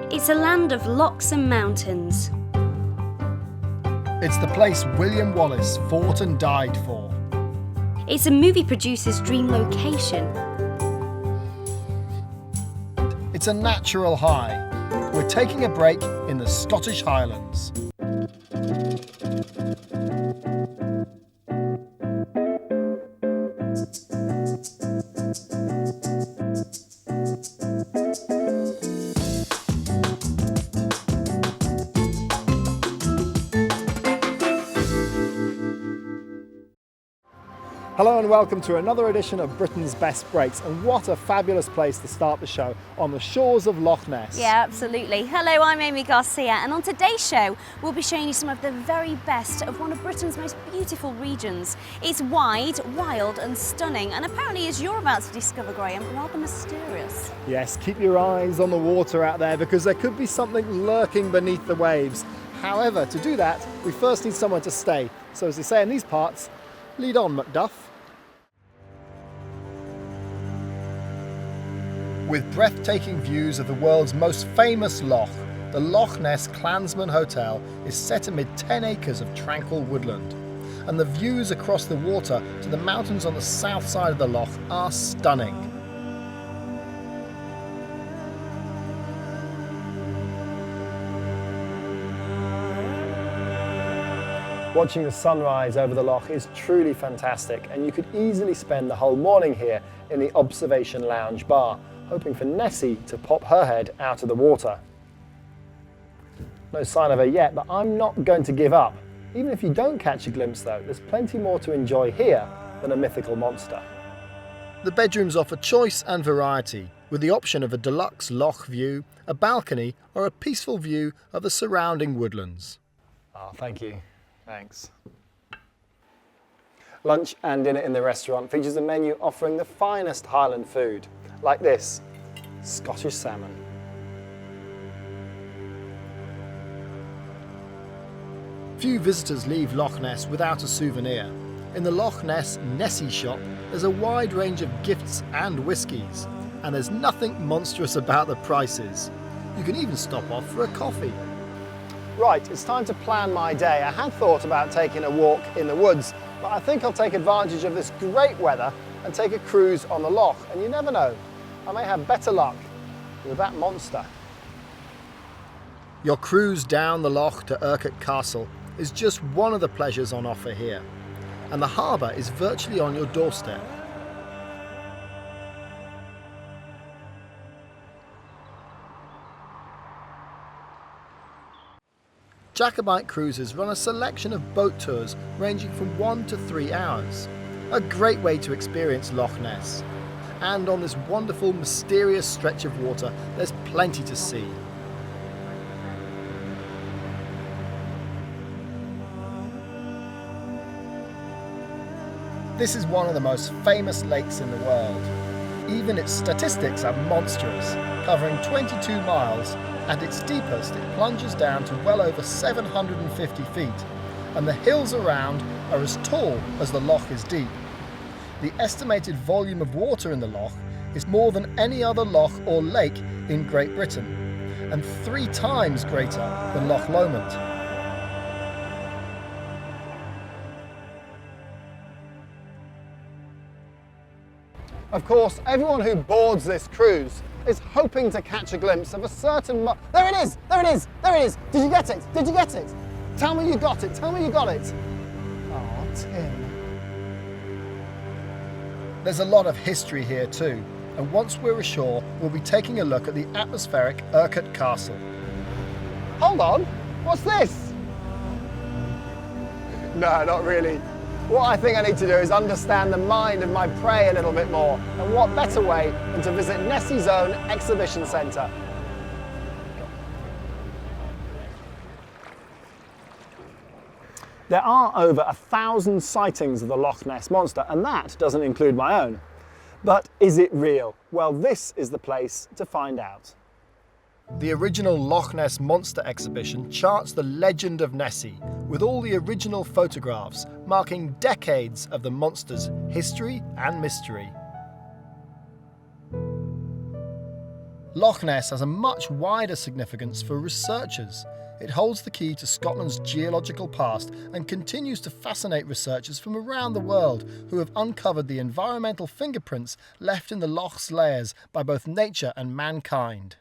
It's a land of lochs and mountains. It's the place William Wallace fought and died for. It's a movie producer's dream location. It's a natural high. We're taking a break in the Scottish Highlands. Hello and welcome to another edition of Britain's Best Breaks, and what a fabulous place to start the show, on the shores of Loch Ness. Yeah, absolutely. Hello, I'm Amy Garcia, and on today's show we'll be showing you some of the very best of one of Britain's most beautiful regions. It's wide, wild and stunning, and apparently, as you're about to discover, Graham, rather mysterious. Yes, keep your eyes on the water out there because there could be something lurking beneath the waves. However, to do that, we first need someone to stay. So as they say in these parts, lead on, Macduff. With breathtaking views of the world's most famous loch, the Loch Ness Clansman Hotel is set amid 10 acres of tranquil woodland, and the views across the water to the mountains on the south side of the loch are stunning. Watching the sunrise over the loch is truly fantastic, and you could easily spend the whole morning here in the observation lounge bar, hoping for Nessie to pop her head out of the water. No sign of her yet, but I'm not going to give up. Even if you don't catch a glimpse though, there's plenty more to enjoy here than a mythical monster. The bedrooms offer choice and variety, with the option of a deluxe loch view, a balcony or a peaceful view of the surrounding woodlands. Oh, thank you. Thanks. Lunch and dinner in the restaurant features a menu offering the finest Highland food, like this, Scottish salmon. Few visitors leave Loch Ness without a souvenir. In the Loch Ness Nessie shop, there's a wide range of gifts and whiskies, and there's nothing monstrous about the prices. You can even stop off for a coffee. Right, it's time to plan my day. I had thought about taking a walk in the woods, but I think I'll take advantage of this great weather and take a cruise on the loch, and you never know, I may have better luck with that monster. Your cruise down the loch to Urquhart Castle is just one of the pleasures on offer here, and the harbour is virtually on your doorstep. Jacobite cruises run a selection of boat tours ranging from 1 to 3 hours. A great way to experience Loch Ness. And on this wonderful, mysterious stretch of water, there's plenty to see. This is one of the most famous lakes in the world. Even its statistics are monstrous, covering 22 miles. At its deepest, it plunges down to well over 750 feet, and the hills around are as tall as the loch is deep. The estimated volume of water in the loch is more than any other loch or lake in Great Britain, and 3 times greater than Loch Lomond. Of course, everyone who boards this cruise is hoping to catch a glimpse of a certain There it is! There it is! There it is! Did you get it? Did you get it? Tell me you got it! Tell me you got it! Oh, Tim. There's a lot of history here too, and once we're ashore, we'll be taking a look at the atmospheric Urquhart Castle. Hold on! What's this? No, not really. What I think I need to do is understand the mind of my prey a little bit more, and what better way than to visit Nessie's own exhibition centre. There are over 1,000 sightings of the Loch Ness Monster, and that doesn't include my own. But is it real? Well, this is the place to find out. The original Loch Ness Monster exhibition charts the legend of Nessie, with all the original photographs marking decades of the monster's history and mystery. Loch Ness has a much wider significance for researchers. It holds the key to Scotland's geological past and continues to fascinate researchers from around the world who have uncovered the environmental fingerprints left in the loch's layers by both nature and mankind.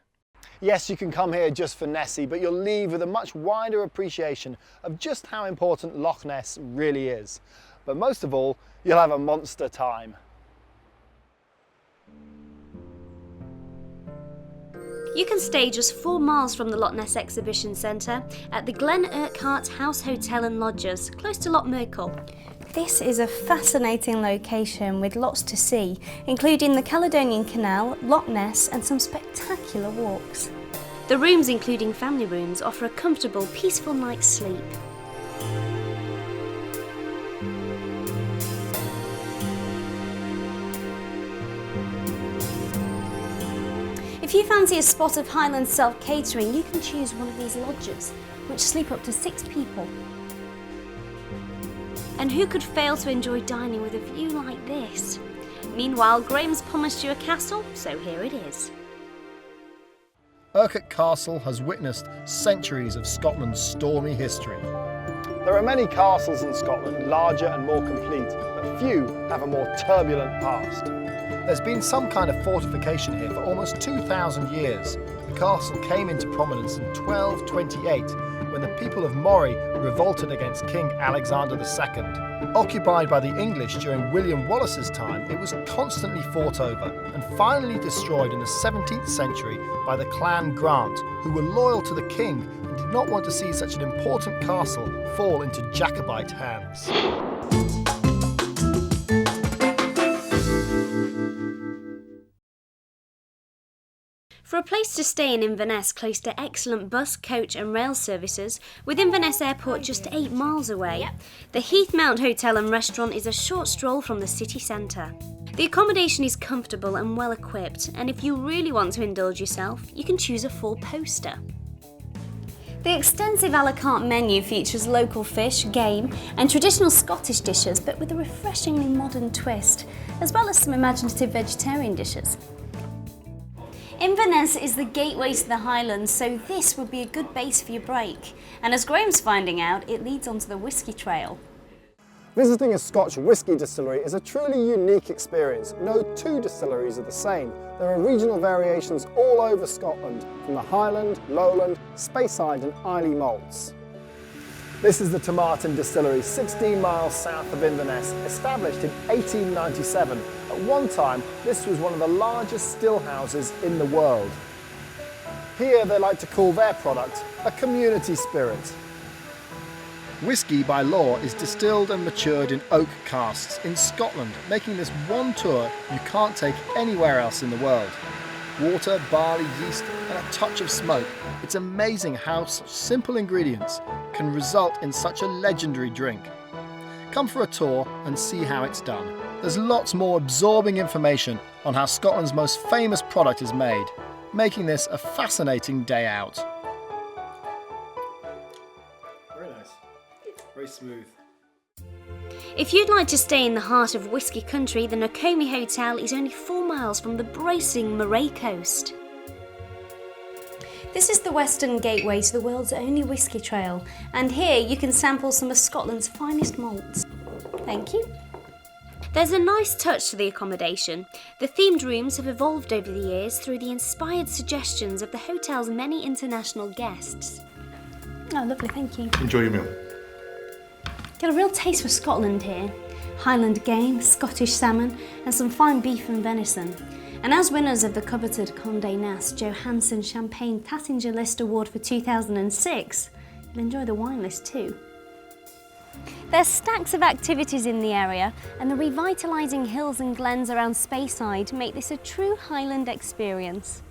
Yes, you can come here just for Nessie, but you'll leave with a much wider appreciation of just how important Loch Ness really is. But most of all, you'll have a monster time. You can stay just 4 miles from the Loch Ness Exhibition Centre at the Glen Urquhart House Hotel and Lodges, close to Loch Merkel. This is a fascinating location with lots to see, including the Caledonian Canal, Loch Ness and some spectacular walks. The rooms, including family rooms, offer a comfortable, peaceful night's sleep. If you fancy a spot of Highlands self-catering, you can choose one of these lodges, which sleep up to 6 people. And who could fail to enjoy dining with a view like this? Meanwhile, Graham's promised you a castle, so here it is. Urquhart Castle has witnessed centuries of Scotland's stormy history. There are many castles in Scotland, larger and more complete, but few have a more turbulent past. There's been some kind of fortification here for almost 2,000 years. The castle came into prominence in 1228 when the people of Moray revolted against King Alexander II. Occupied by the English during William Wallace's time, it was constantly fought over and finally destroyed in the 17th century by the Clan Grant, who were loyal to the king and did not want to see such an important castle fall into Jacobite hands. For a place to stay in Inverness close to excellent bus, coach and rail services, with Inverness Airport just 8 miles away, the Heathmount Hotel and Restaurant is a short stroll from the city centre. The accommodation is comfortable and well equipped, and if you really want to indulge yourself, you can choose a 4-poster. The extensive a la carte menu features local fish, game and traditional Scottish dishes, but with a refreshingly modern twist, as well as some imaginative vegetarian dishes. Inverness is the gateway to the Highlands, so this would be a good base for your break. And as Graham's finding out, it leads onto the whisky trail. Visiting a Scotch whisky distillery is a truly unique experience. No 2 distilleries are the same. There are regional variations all over Scotland, from the Highland, Lowland, Speyside and Islay malts. This is the Tomartin Distillery, 16 miles south of Inverness, established in 1897. At one time, this was one of the largest still houses in the world. Here they like to call their product a community spirit. Whisky by law is distilled and matured in oak casks in Scotland, making this one tour you can't take anywhere else in the world. Water, barley, yeast and a touch of smoke. It's amazing how such simple ingredients can result in such a legendary drink. Come for a tour and see how it's done. There's lots more absorbing information on how Scotland's most famous product is made, making this a fascinating day out. Very nice. Very smooth. If you'd like to stay in the heart of whisky country, the Nokomi Hotel is only 4 miles from the bracing Moray coast. This is the western gateway to the world's only whisky trail, and here you can sample some of Scotland's finest malts. Thank you. There's a nice touch to the accommodation. The themed rooms have evolved over the years through the inspired suggestions of the hotel's many international guests. Oh, lovely, thank you. Enjoy your meal. Get a real taste for Scotland here. Highland game, Scottish salmon and some fine beef and venison. And as winners of the coveted Condé Nast Johansson Champagne Passenger List Award for 2006, you'll enjoy the wine list too. There's stacks of activities in the area, and the revitalising hills and glens around Speyside make this a true Highland experience.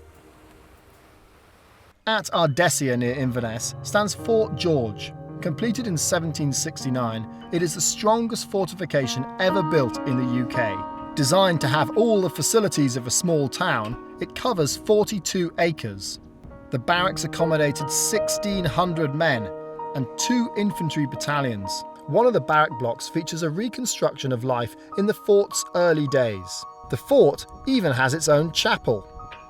At Ardessia near Inverness stands Fort George. Completed in 1769, it is the strongest fortification ever built in the UK. Designed to have all the facilities of a small town, it covers 42 acres. The barracks accommodated 1,600 men and 2 infantry battalions. One of the barrack blocks features a reconstruction of life in the fort's early days. The fort even has its own chapel.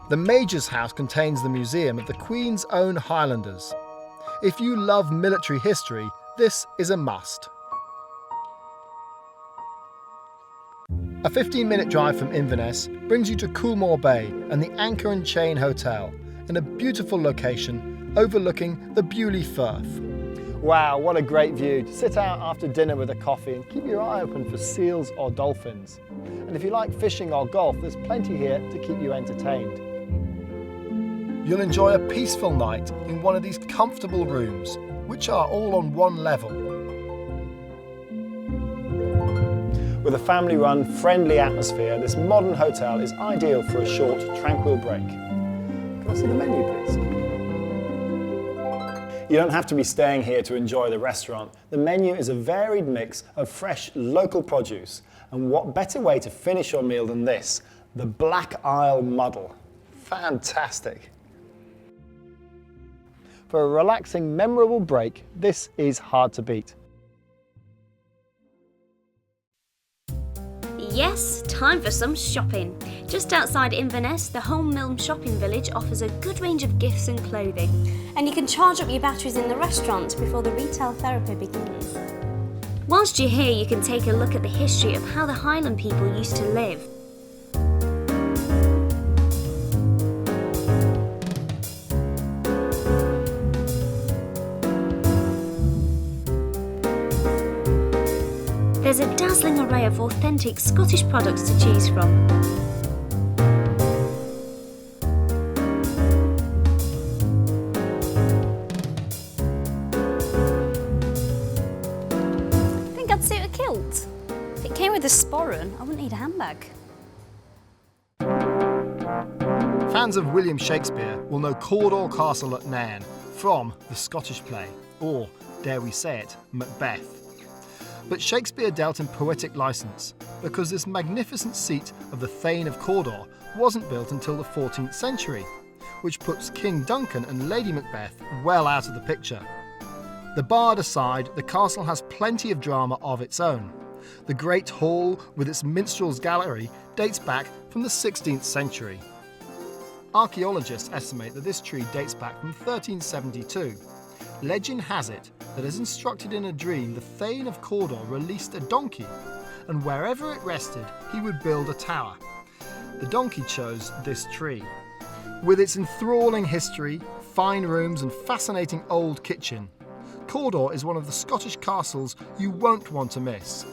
The Major's House contains the museum of the Queen's own Highlanders. If you love military history, this is a must. A 15-minute drive from Inverness brings you to Coolmore Bay and the Anchor and Chain Hotel, in a beautiful location overlooking the Bewley Firth. Wow, what a great view to sit out after dinner with a coffee and keep your eye open for seals or dolphins. And if you like fishing or golf, there's plenty here to keep you entertained. You'll enjoy a peaceful night in one of these comfortable rooms, which are all on one level. With a family-run, friendly atmosphere, this modern hotel is ideal for a short, tranquil break. Can I see the menu, please? You don't have to be staying here to enjoy the restaurant. The menu is a varied mix of fresh local produce. And what better way to finish your meal than this? The Black Isle Muddle. Fantastic. For a relaxing, memorable break, this is hard to beat. Yes, time for some shopping. Just outside Inverness, the Home Milne shopping village offers a good range of gifts and clothing. And you can charge up your batteries in the restaurant before the retail therapy begins. Whilst you're here, you can take a look at the history of how the Highland people used to live. There's a dazzling array of authentic Scottish products to choose from. I think I'd suit a kilt. If it came with a sporran, I wouldn't need a handbag. Fans of William Shakespeare will know Cawdor Castle at Nairn from the Scottish play, or, dare we say it, Macbeth. But Shakespeare dealt in poetic licence, because this magnificent seat of the Thane of Cawdor wasn't built until the 14th century, which puts King Duncan and Lady Macbeth well out of the picture. The bard aside, the castle has plenty of drama of its own. The Great Hall, with its minstrels' gallery, dates back from the 16th century. Archaeologists estimate that this tree dates back from 1372. Legend has it that, as instructed in a dream, the Thane of Cawdor released a donkey, and wherever it rested, he would build a tower. The donkey chose this tree. With its enthralling history, fine rooms and fascinating old kitchen, Cawdor is one of the Scottish castles you won't want to miss.